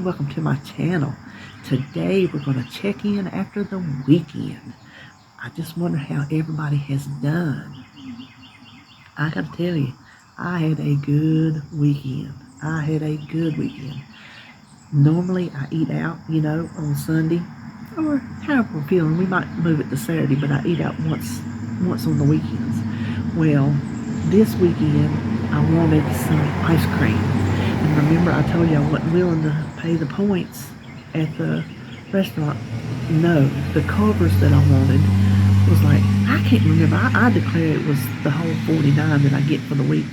welcome to my channel. Today we're going to check in after the weekend. I just wonder how everybody has done. I gotta tell you, I had a good weekend. Normally I eat out, on Sunday, or however we're feeling. We might move it to Saturday, but I eat out once on the weekends. Well, this weekend I wanted some ice cream. And remember, I told you I wasn't willing to pay the points at the restaurant. No, the covers that I wanted was like, I can't remember. I declared it was the whole 49 that I get for the week.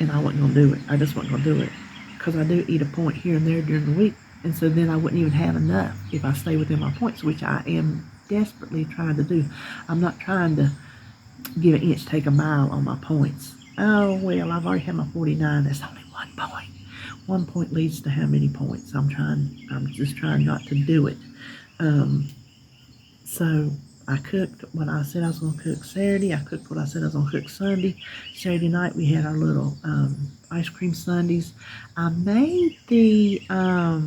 And I wasn't going to do it. I just wasn't going to do it. Because I do eat a point here and there during the week. And so then I wouldn't even have enough if I stay within my points, which I am desperately trying to do. I'm not trying to give an inch, take a mile on my points. Oh, well, I've already had my 49. That's only 1 point. 1 point leads to how many points? I'm just trying not to do it. So I cooked what I said I was going to cook Saturday. I cooked what I said I was going to cook Sunday. Saturday night we had our little ice cream sundaes. I made the I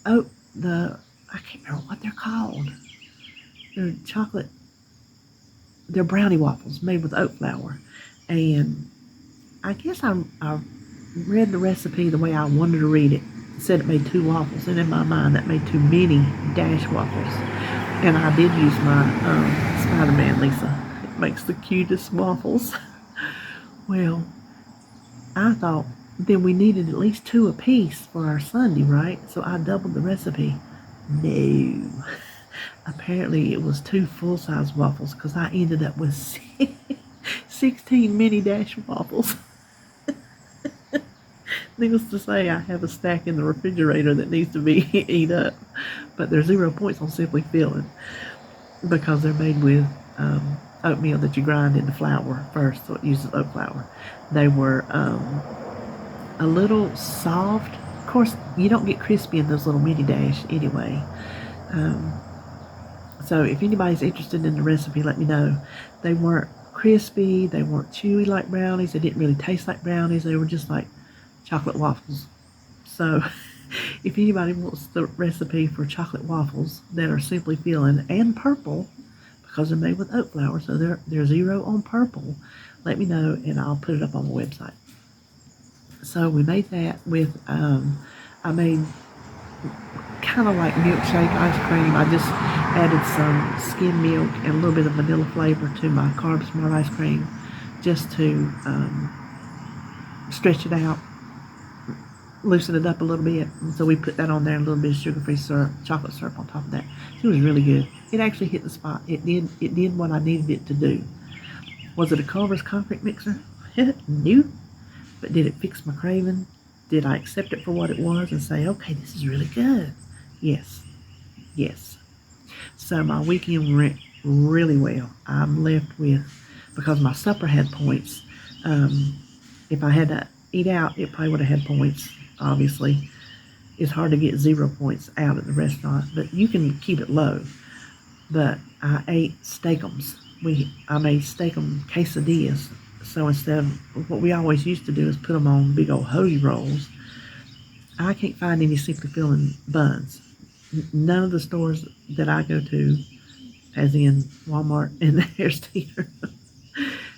can't remember what they're called. They're brownie waffles made with oat flour. And I guess I read the recipe the way I wanted to read it. It said it made 2 waffles, and in my mind that made too many dash waffles. And I did use my Spider-Man Lisa. It makes the cutest waffles. Well, I thought then we needed at least 2 apiece for our Sunday, right? So I doubled the recipe. No. Apparently it was 2 full-size waffles because I ended up with 16 mini dash waffles. Needless to say, I have a stack in the refrigerator that needs to be eat up, but there's 0 points on Simply Filling because they're made with oatmeal that you grind into flour first, so it uses oat flour. They were a little soft. Of course, you don't get crispy in those little mini dash anyway. So if anybody's interested in the recipe, let me know. They weren't crispy, they weren't chewy like brownies, they didn't really taste like brownies, they were just like chocolate waffles. So if anybody wants the recipe for chocolate waffles that are Simply Filling and purple, because they're made with oat flour, so they're 0 on purple, let me know and I'll put it up on the website. So we made that with, I made kind of like milkshake ice cream. I just added some skim milk and a little bit of vanilla flavor to my Carb Smart ice cream just to stretch it out, loosen it up a little bit. And so we put that on there, and a little bit of sugar-free syrup, chocolate syrup on top of that. It was really good. It actually hit the spot. It did what I needed it to do. Was it a Culver's concrete mixer? No. But did it fix my craving? Did I accept it for what it was and say, okay, this is really good? Yes. So my weekend went really well. I'm left with, because my supper had points, if I had to eat out, it probably would have had points, obviously. It's hard to get 0 points out at the restaurant, but you can keep it low. But I ate steakums. I made steakum quesadillas. So instead of what we always used to do is put them on big old hoagie rolls, I can't find any Simply Filling buns. None of the stores that I go to, as in Walmart and the Hair Stealer,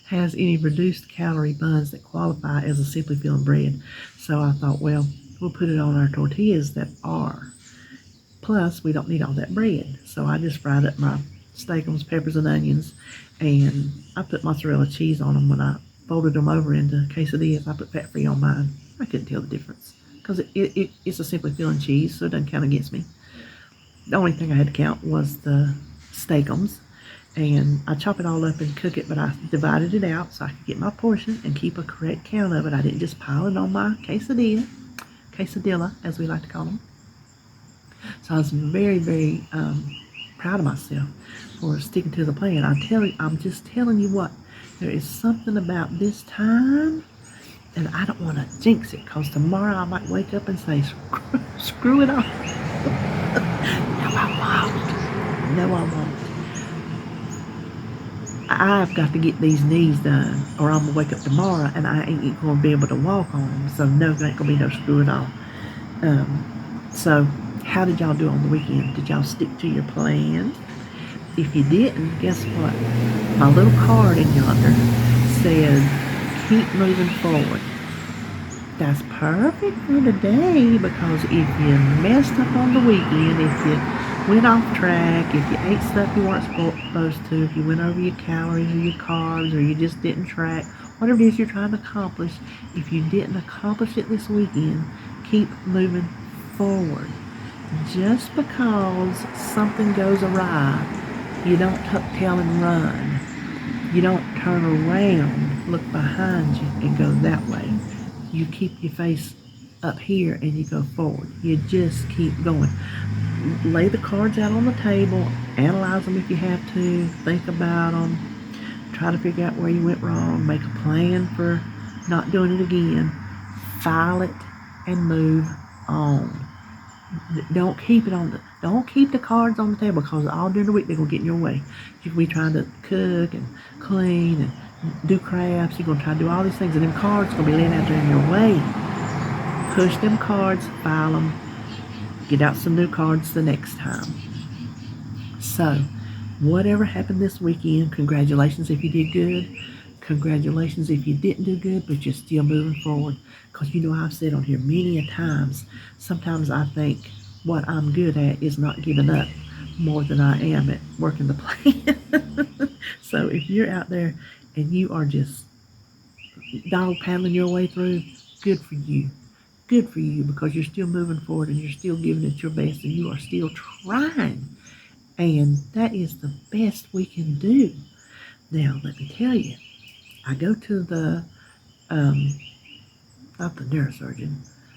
has any reduced calorie buns that qualify as a Simply Filling bread. So I thought, well, we'll put it on our tortillas that are. Plus, we don't need all that bread. So I just fried up my steakums, peppers, and onions, and I put mozzarella cheese on them. When I folded them over into quesadillas, I put fat-free on mine. I couldn't tell the difference because it's a Simply Filling cheese, so it doesn't count against me. The only thing I had to count was the steakums, and I chop it all up and cook it, but I divided it out so I could get my portion and keep a correct count of it. I didn't just pile it on my quesadilla, as we like to call them. So I was very, very proud of myself for sticking to the plan. I'm just telling you what, there is something about this time, and I don't want to jinx it, because tomorrow I might wake up and say, screw it off. No, I won't. I've got to get these knees done, or I'm gonna wake up tomorrow and I ain't gonna be able to walk on them. So no, there ain't gonna be no screw at all. So how did y'all do on the weekend? Did y'all stick to your plan? If you didn't, guess what? My little card in yonder said, keep moving forward. That's perfect for today, because if you messed up on the weekend, if you went off track, if you ate stuff you weren't supposed to, if you went over your calories or your carbs, or you just didn't track, whatever it is you're trying to accomplish, if you didn't accomplish it this weekend, keep moving forward. Just because something goes awry, you don't tuck tail and run. You don't turn around, look behind you, and go that way. You keep your face up here and you go forward. You just keep going. Lay the cards out on the table, analyze them if you have to, think about them, try to figure out where you went wrong, make a plan for not doing it again, file it, and move on. Don't keep the cards on the table, because all during the week they're gonna get in your way. You can be trying to cook and clean and do crafts. You're gonna try to do all these things, and them cards are gonna be laying out there in your way. Push them cards, file them, get out some new cards the next time. So, whatever happened this weekend, congratulations if you did good. Congratulations if you didn't do good, but you're still moving forward. Because you know I've said on here many a times, sometimes I think what I'm good at is not giving up more than I am at working the plan. So if you're out there and you are just dog paddling your way through, good for you. Good for you, because you're still moving forward and you're still giving it your best and you are still trying. And that is the best we can do. Now, let me tell you, I go to the, not the neurosurgeon,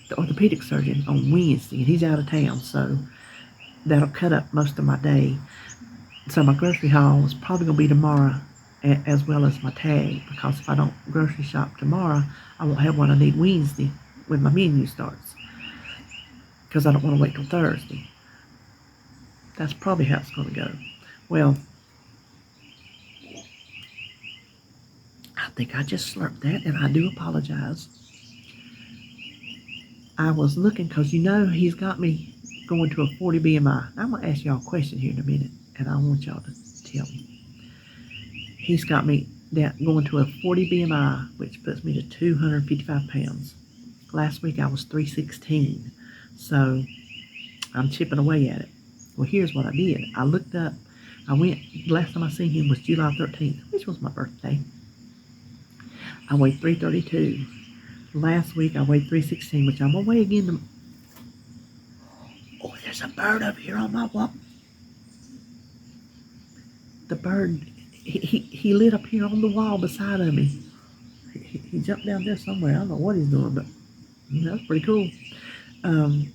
the orthopedic surgeon on Wednesday, and he's out of town, so that'll cut up most of my day. So my grocery haul is probably going to be tomorrow, as well as my tag, because if I don't grocery shop tomorrow, I won't have what I need Wednesday when my menu starts, because I don't want to wait till Thursday. That's probably how it's going to go. Well, I think I just slurped that, and I do apologize. I was looking, because you know he's got me going to a 40 BMI. I'm going to ask y'all a question here in a minute, and I want y'all to tell me. He's got me going to a 40 BMI, which puts me to 255 pounds. Last week I was 316, so I'm chipping away at it. Well, here's what I did. I looked up, last time I seen him was July 13th, which was my birthday. I weighed 332. Last week I weighed 316, which I'm going to weigh again. Oh, there's a bird over here on my wall. The bird, he lit up here on the wall beside of me. He jumped down there somewhere. I don't know what he's doing, but that's pretty cool. I'm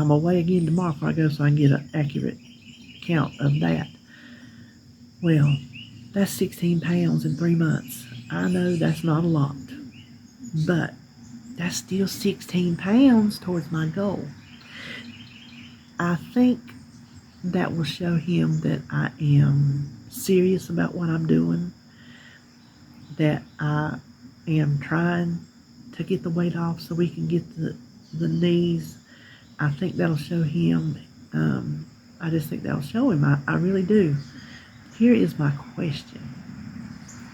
going to weigh again tomorrow before I go, so I can get an accurate count of that. Well, that's 16 pounds in 3 months. I know that's not a lot, but that's still 16 pounds towards my goal. I think that will show him that I am serious about what I'm doing, that I am trying to get the weight off so we can get the knees. I think that'll show him. I just think that'll show him. I really do. Here is my question.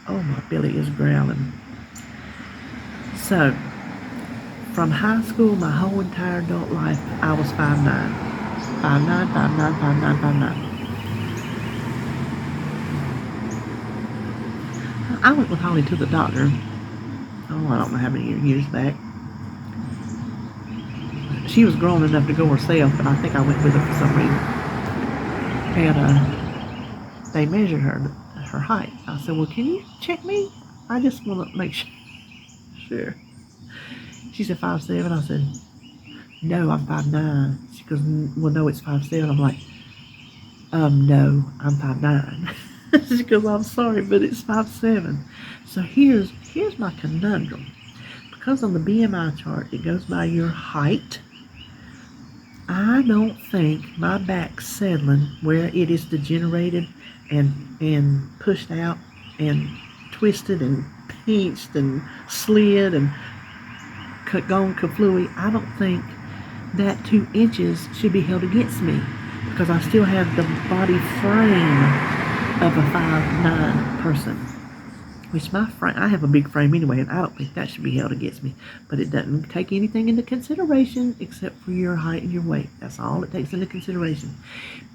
Oh, my belly is growling. So, from high school, my whole entire adult life, I was 5'9". 5'9", 5'9", 5'9", 5'9". I went with Holly to the doctor. Oh, I don't know how many years back. She was grown enough to go herself, but I think I went with her for some reason. And they measured her height. I said, well, can you check me? I just want to make sure. She said 5'7". I said, no, I'm 5'9". She goes, well, no, it's 5'7". I'm like, no, I'm 5'9". She goes, I'm sorry, but it's 5'7". So here's my conundrum. Because on the BMI chart, it goes by your height. I I don't think my back settling where it is degenerated and pushed out and twisted and pinched and slid and gone kaflooey. I don't think that 2 inches should be held against me because I still have the body frame of a 5'9" person. Which I have a big frame anyway, and I don't think that should be held against me. But it doesn't take anything into consideration except for your height and your weight. That's all it takes into consideration.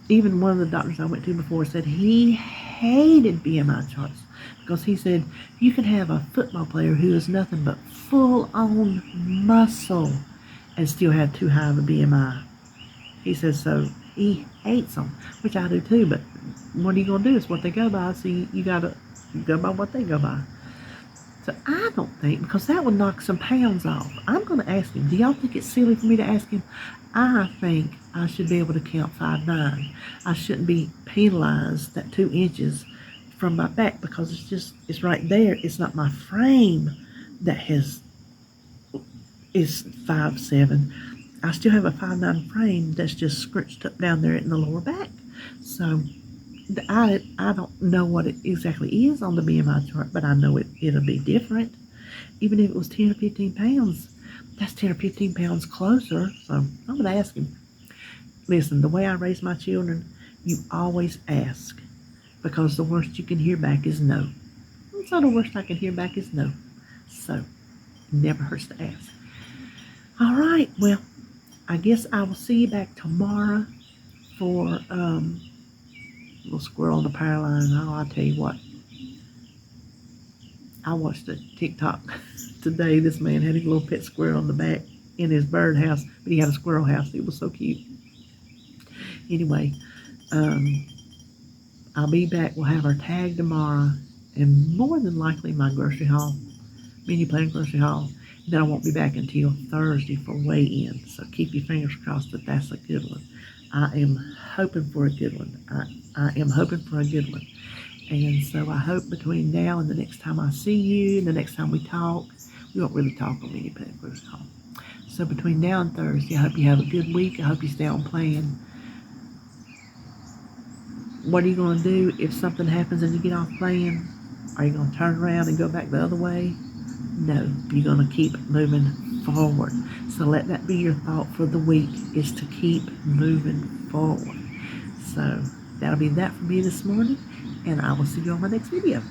Even one of the doctors I went to before said he hated BMI charts because he said you can have a football player who is nothing but full-on muscle and still have too high of a BMI. He says so. He hates them, which I do too. But what are you gonna do? It's what they go by. So you gotta go by what they go by. So I don't think, because that would knock some pounds off. I'm going to ask him. Do y'all think it's silly for me to ask him? I think I should be able to count 5'9". I shouldn't be penalized that 2 inches from my back because it's right there. It's not my frame that is 5'7". I still have a 5'9" frame that's just scrunched up down there in the lower back. So I don't know what it exactly is on the BMI chart, but I know it'll be different. Even if it was 10 or 15 pounds, that's 10 or 15 pounds closer. So I'm going to ask him. Listen, the way I raise my children, you always ask because the worst you can hear back is no. So the worst I can hear back is no. So it never hurts to ask. All right, well, I guess I will see you back tomorrow for little squirrel on the power line. Oh, I'll tell you what. I watched a TikTok today. This man had his little pet squirrel in the back in his bird house, but he had a squirrel house. It was so cute. Anyway, I'll be back. We'll have our tag tomorrow, and more than likely my grocery haul, menu plan grocery haul. And then I won't be back until Thursday for weigh-in. So keep your fingers crossed that that's a good one. I am hoping for a good one. I am hoping for a good one. And so I hope between now and the next time I see you, and the next time we talk, we won't really talk on menu plan grocery haul. So between now and Thursday, I hope you have a good week. I hope you stay on plan. What are you going to do if something happens and you get off plan? Are you going to turn around and go back the other way? No, you're going to keep moving forward. So let that be your thought for the week, is to keep moving forward. So that'll be that for me this morning, and I will see you on my next video.